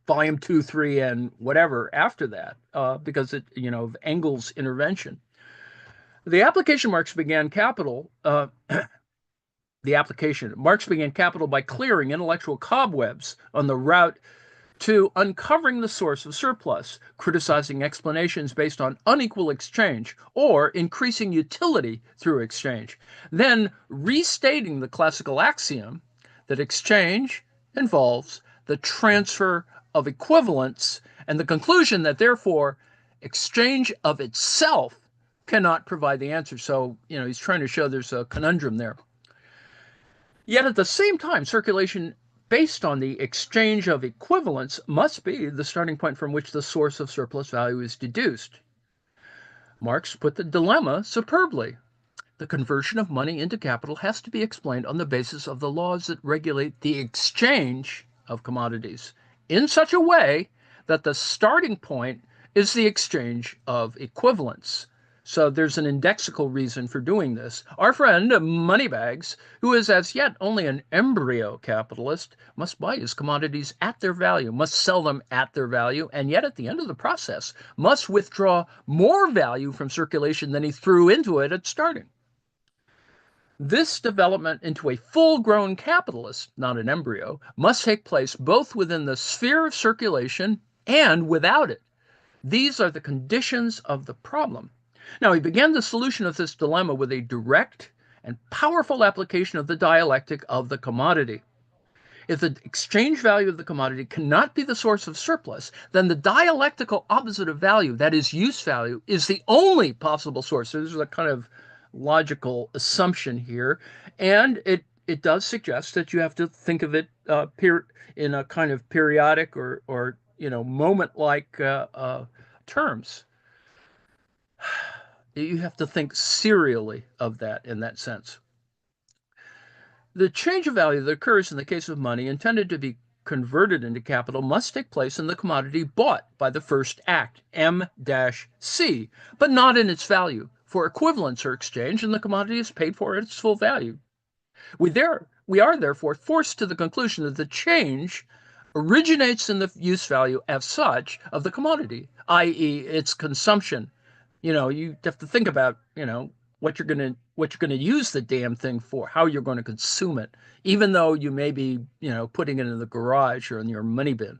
volume 2, 3, and whatever after that, because of Engel's intervention. The application Marx began capital. Marx began capital by clearing intellectual cobwebs on the route to uncovering the source of surplus, criticizing explanations based on unequal exchange or increasing utility through exchange, then restating the classical axiom that exchange involves the transfer of equivalents, and the conclusion that therefore exchange of itself cannot provide the answer. So, he's trying to show there's a conundrum there. Yet at the same time, circulation based on the exchange of equivalents must be the starting point from which the source of surplus value is deduced. Marx put the dilemma superbly. The conversion of money into capital has to be explained on the basis of the laws that regulate the exchange of commodities in such a way that the starting point is the exchange of equivalents. So there's an indexical reason for doing this. Our friend Moneybags, who is as yet only an embryo capitalist, must buy his commodities at their value, must sell them at their value, and yet at the end of the process must withdraw more value from circulation than he threw into it at starting. This development into a full-grown capitalist, not an embryo, must take place both within the sphere of circulation and without it. These are the conditions of the problem. Now, he began the solution of this dilemma with a direct and powerful application of the dialectic of the commodity. If the exchange value of the commodity cannot be the source of surplus, then the dialectical opposite of value, that is use value, is the only possible source. So there's a kind of logical assumption here, and it does suggest that you have to think of it in a kind of periodic or moment-like terms. You have to think serially of that in that sense. The change of value that occurs in the case of money intended to be converted into capital must take place in the commodity bought by the first act, M-C, but not in its value, for equivalents are exchanged and the commodity is paid for at its full value. We are therefore forced to the conclusion that the change originates in the use value as such of the commodity, i.e. its consumption. You have to think about, what you're going to use the damn thing for, how you're going to consume it, even though you may be, putting it in the garage or in your money bin.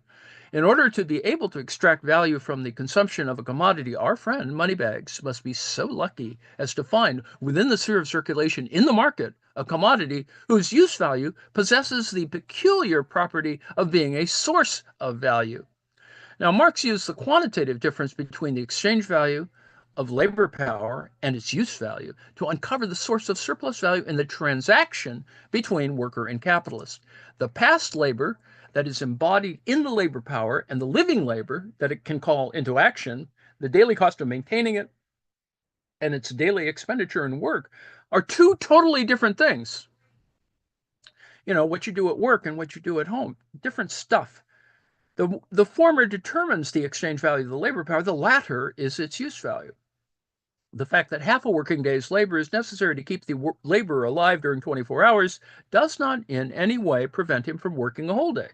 In order to be able to extract value from the consumption of a commodity, our friend Moneybags must be so lucky as to find within the sphere of circulation in the market a commodity whose use value possesses the peculiar property of being a source of value. Now, Marx used the quantitative difference between the exchange value of labor power and its use value to uncover the source of surplus value in the transaction between worker and capitalist. The past labor that is embodied in the labor power and the living labor that it can call into action, the daily cost of maintaining it and its daily expenditure and work, are two totally different things. What you do at work and what you do at home, different stuff. The former determines the exchange value of the labor power, the latter is its use value. The fact that half a working day's labor is necessary to keep the laborer alive during 24 hours does not in any way prevent him from working a whole day.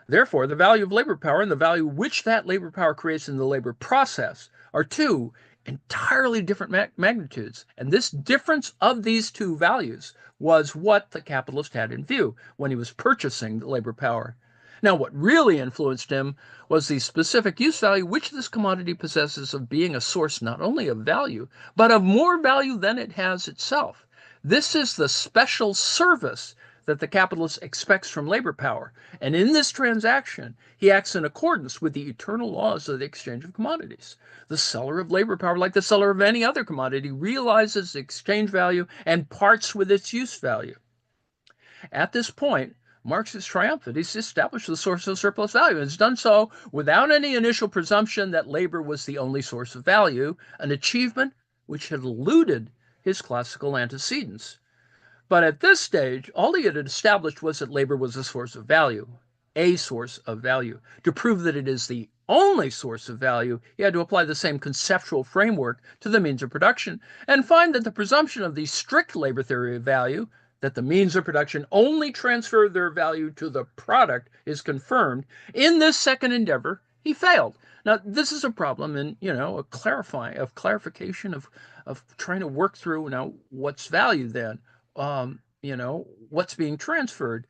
Therefore, the value of labor power and the value which that labor power creates in the labor process are two entirely different magnitudes. And this difference of these two values was what the capitalist had in view when he was purchasing the labor power. Now, what really influenced him was the specific use value which this commodity possesses of being a source not only of value, but of more value than it has itself. This is the special service that the capitalist expects from labor power. And in this transaction, he acts in accordance with the eternal laws of the exchange of commodities. The seller of labor power, like the seller of any other commodity, realizes the exchange value and parts with its use value. At this point, Marx is triumphant. He's established the source of surplus value and has done so without any initial presumption that labor was the only source of value, an achievement which had eluded his classical antecedents. But at this stage, all he had established was that labor was a source of value, a source of value. To prove that it is the only source of value, he had to apply the same conceptual framework to the means of production and find that the presumption of the strict labor theory of value, that the means of production only transfer their value to the product, is confirmed. In this second endeavor, he failed. Now, this is a problem in, a clarification of trying to work through now what's value then, what's being transferred.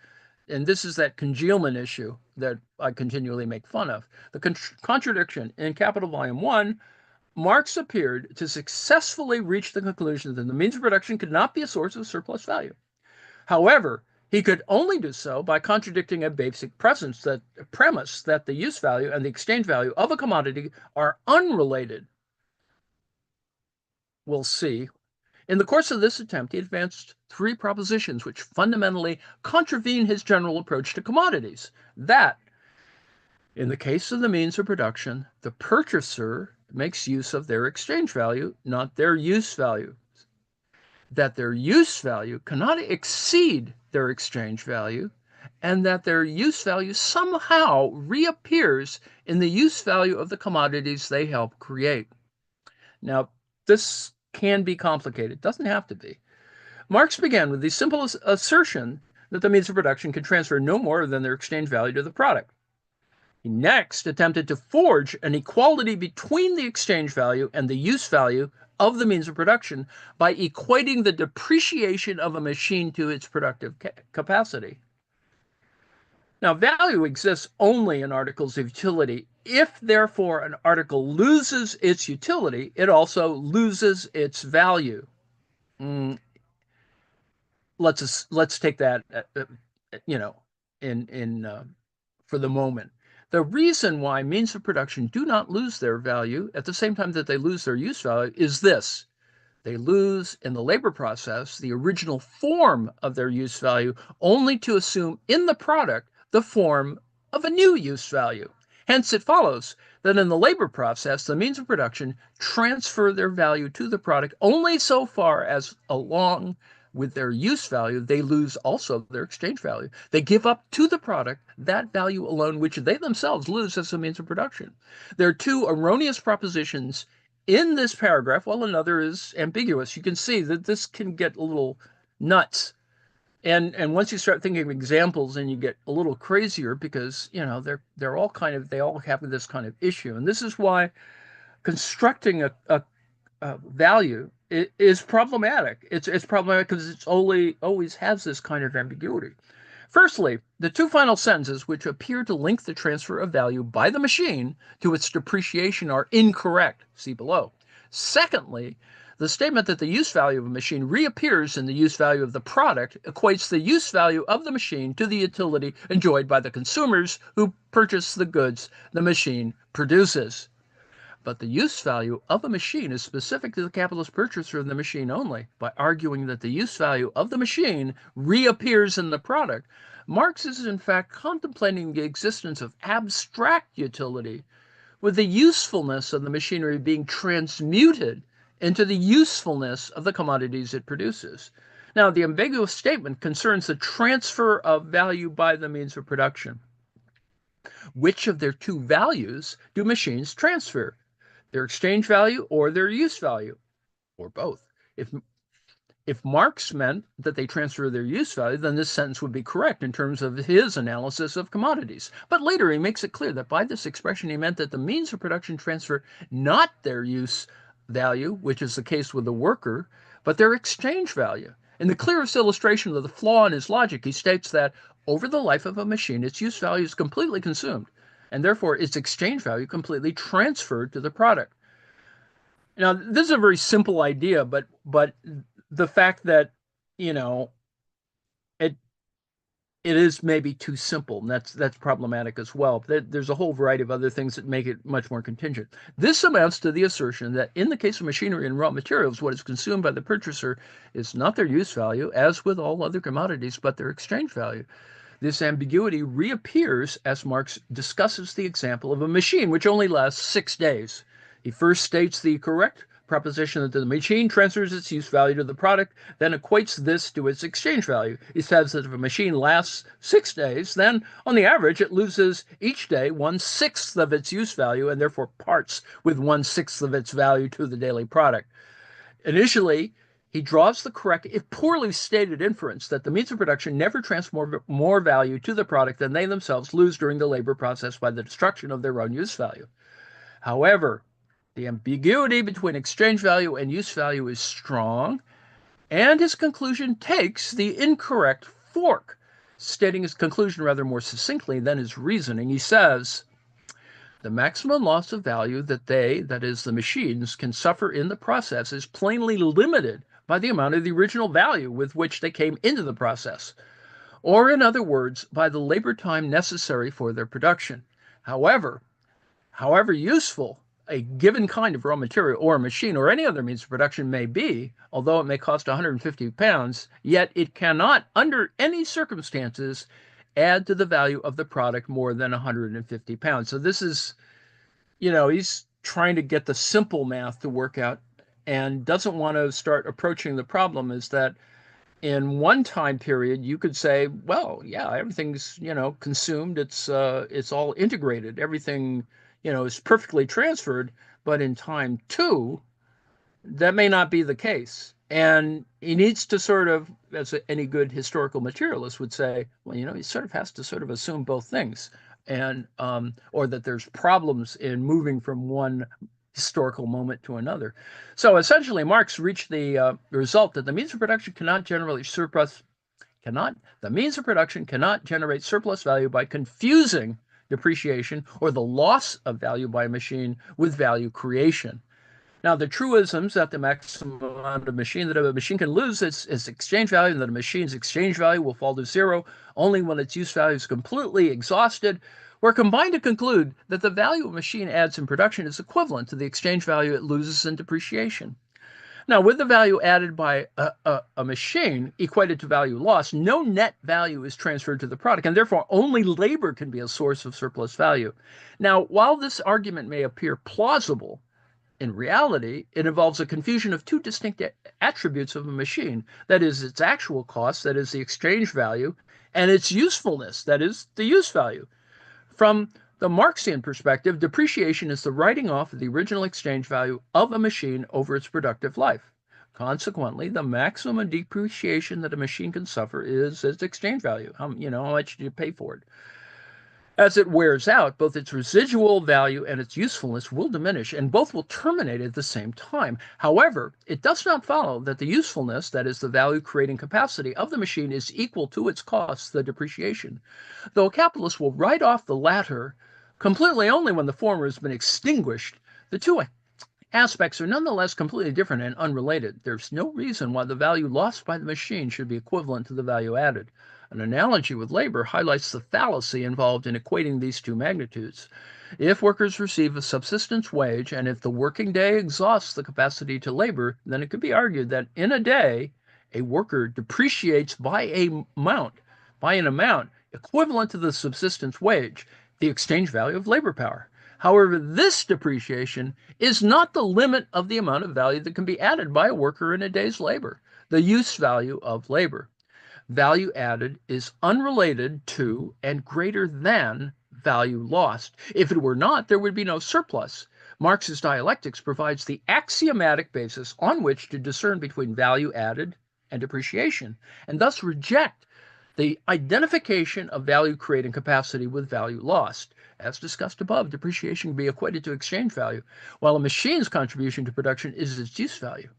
And this is that congealment issue that I continually make fun of. The contradiction in Capital Volume 1, Marx appeared to successfully reach the conclusion that the means of production could not be a source of surplus value. However, he could only do so by contradicting a basic premise that the use value and the exchange value of a commodity are unrelated. We'll see. In the course of this attempt, he advanced three propositions which fundamentally contravene his general approach to commodities. That, in the case of the means of production, the purchaser makes use of their exchange value, not their use value. That their use value cannot exceed their exchange value, and that their use value somehow reappears in the use value of the commodities they help create. Now, this can be complicated. It doesn't have to be. Marx began with the simple assertion that the means of production can transfer no more than their exchange value to the product. He next attempted to forge an equality between the exchange value and the use value of the means of production by equating the depreciation of a machine to its productive capacity. Now, value exists only in articles of utility. If, therefore, an article loses its utility, it also loses its value. Let's take that, for the moment. The reason why means of production do not lose their value at the same time that they lose their use value is this. They lose in the labor process the original form of their use value only to assume in the product the form of a new use value. Hence, it follows that in the labor process, the means of production transfer their value to the product only so far as, along with their use value, they lose also their exchange value. They give up to the product that value alone, which they themselves lose as a means of production. There are two erroneous propositions in this paragraph, while another is ambiguous. You can see that this can get a little nuts. And once you start thinking of examples, and you get a little crazier because they're all they all have this kind of issue. And this is why constructing a value is problematic. It's problematic because it's always has this kind of ambiguity. Firstly, the two final sentences which appear to link the transfer of value by the machine to its depreciation are incorrect. See below. Secondly, the statement that the use value of a machine reappears in the use value of the product equates the use value of the machine to the utility enjoyed by the consumers who purchase the goods the machine produces. But the use value of a machine is specific to the capitalist purchaser of the machine only. By arguing that the use value of the machine reappears in the product, Marx is in fact contemplating the existence of abstract utility, with the usefulness of the machinery being transmuted into the usefulness of the commodities it produces. Now, the ambiguous statement concerns the transfer of value by the means of production. Which of their two values do machines transfer? Their exchange value or their use value, or both? If Marx meant that they transfer their use value, then this sentence would be correct in terms of his analysis of commodities. But later he makes it clear that by this expression he meant that the means of production transfer not their use value, which is the case with the worker, but their exchange value. In the clearest illustration of the flaw in his logic, he states that over the life of a machine, its use value is completely consumed, and therefore its exchange value completely transferred to the product. Now, this is a very simple idea, but the fact that it it is maybe too simple, and that's problematic as well. There's a whole variety of other things that make it much more contingent. This amounts to the assertion that in the case of machinery and raw materials, what is consumed by the purchaser is not their use value, as with all other commodities, but their exchange value. This ambiguity reappears as Marx discusses the example of a machine which only lasts 6 days. He first states the correct proposition that the machine transfers its use value to the product, then equates this to its exchange value. He says that if a machine lasts 6 days, then on the average it loses each day 1/6 of its use value and therefore parts with 1/6 of its value to the daily product. Initially, he draws the correct, if poorly stated, inference that the means of production never transfer more value to the product than they themselves lose during the labor process by the destruction of their own use value. However, the ambiguity between exchange value and use value is strong, and his conclusion takes the incorrect fork, stating his conclusion rather more succinctly than his reasoning. He says, the maximum loss of value that they, that is, the machines, can suffer in the process is plainly limited by the amount of the original value with which they came into the process, or in other words, by the labor time necessary for their production. However, however useful a given kind of raw material or a machine or any other means of production may be, although it may cost 150 pounds, yet it cannot, under any circumstances, add to the value of the product more than 150 pounds. So this is, he's trying to get the simple math to work out and doesn't want to start approaching the problem is that in one time period you could say, well, yeah, everything's, consumed, it's all integrated, everything, is perfectly transferred, but in time two, that may not be the case. And he needs to sort of, as any good historical materialist would say, well, he sort of has to sort of assume both things, and or that there's problems in moving from one historical moment to another. So essentially, Marx reached the result that the means of production cannot generate surplus, cannot the means of production cannot generate surplus value by confusing depreciation or the loss of value by a machine with value creation. Now, the truisms that the maximum amount of machine that a machine can lose is exchange value, and that a machine's exchange value will fall to zero only when its use value is completely exhausted, were combined to conclude that the value a machine adds in production is equivalent to the exchange value it loses in depreciation. Now, with the value added by a machine equated to value lost, no net value is transferred to the product, and therefore only labor can be a source of surplus value. Now, while this argument may appear plausible, in reality, it involves a confusion of two distinct attributes of a machine. That is, its actual cost, that is, the exchange value, and its usefulness, that is, the use value. From the Marxian perspective, depreciation is the writing off of the original exchange value of a machine over its productive life. Consequently, the maximum depreciation that a machine can suffer is its exchange value. How much do you pay for it? As it wears out, both its residual value and its usefulness will diminish, and both will terminate at the same time. However, it does not follow that the usefulness, that is, the value creating capacity of the machine, is equal to its cost, the depreciation. Though a capitalist will write off the latter completely only when the former has been extinguished, the two aspects are nonetheless completely different and unrelated. There's no reason why the value lost by the machine should be equivalent to the value added. An analogy with labor highlights the fallacy involved in equating these two magnitudes. If workers receive a subsistence wage, and if the working day exhausts the capacity to labor, then it could be argued that in a day, a worker depreciates by an amount equivalent to the subsistence wage, the exchange value of labor power. However, this depreciation is not the limit of the amount of value that can be added by a worker in a day's labor, the use value of labor. Value added is unrelated to and greater than value lost. If it were not, there would be no surplus. Marx's dialectics provides the axiomatic basis on which to discern between value added and depreciation, and thus reject the identification of value creating capacity with value lost. As discussed above, depreciation can be equated to exchange value, while a machine's contribution to production is its use value.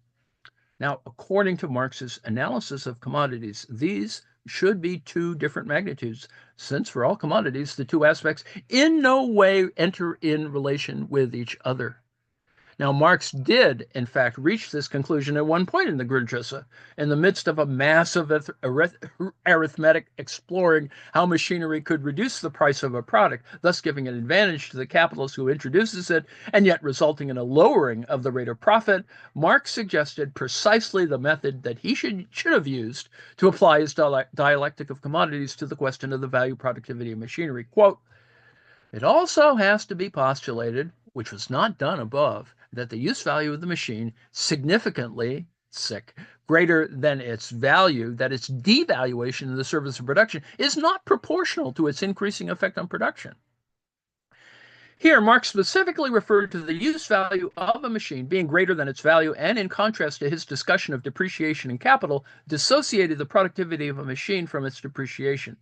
Now, according to Marx's analysis of commodities, these should be two different magnitudes, since for all commodities, the two aspects in no way enter in relation with each other. Now, Marx did, in fact, reach this conclusion at one point in the Grundrisse, in the midst of a massive arithmetic exploring how machinery could reduce the price of a product, thus giving an advantage to the capitalist who introduces it, and yet resulting in a lowering of the rate of profit. Marx suggested precisely the method that he should have used to apply his dialectic of commodities to the question of the value productivity of machinery. Quote, it also has to be postulated, which was not done above, that the use value of the machine significantly greater than its value, that its devaluation in the service of production is not proportional to its increasing effect on production. Here, Marx specifically referred to the use value of a machine being greater than its value, and in contrast to his discussion of depreciation in capital, dissociated the productivity of a machine from its depreciation.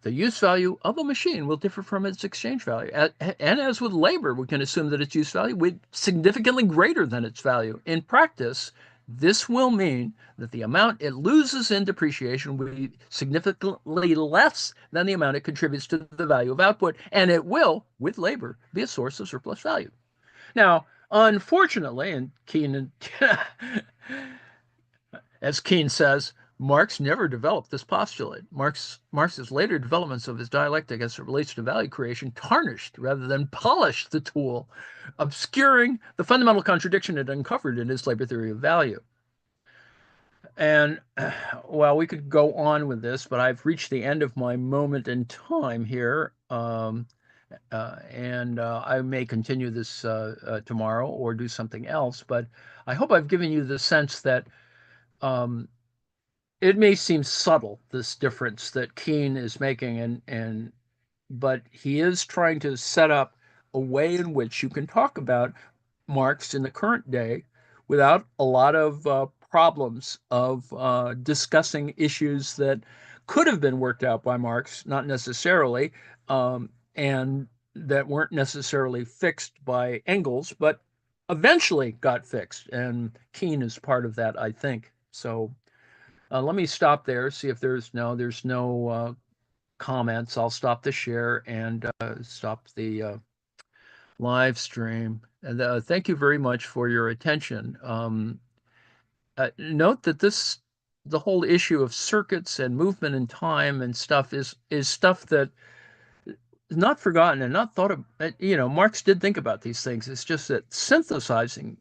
The use value of a machine will differ from its exchange value. And as with labor, we can assume that its use value will be significantly greater than its value. In practice, this will mean that the amount it loses in depreciation will be significantly less than the amount it contributes to the value of output, and it will, with labor, be a source of surplus value. Now, unfortunately, and Keen as Keynes says, Marx never developed this postulate. Marx's later developments of his dialectic as it relates to value creation tarnished rather than polished the tool, obscuring the fundamental contradiction it uncovered in his labor theory of value. And well, we could go on with this, but I've reached the end of my moment in time here. And I may continue this tomorrow or do something else. But I hope I've given you the sense that um, it may seem subtle, this difference that Keene is making, but he is trying to set up a way in which you can talk about Marx in the current day without a lot of problems of discussing issues that could have been worked out by Marx, not necessarily, and that weren't necessarily fixed by Engels, but eventually got fixed. And Keene is part of that, I think. So let me stop there, see if there's no comments. I'll stop the share and stop the live stream. And thank you very much for your attention. Note that the whole issue of circuits and movement in time and stuff is stuff that is not forgotten and not thought of. Marx did think about these things. It's just that synthesizing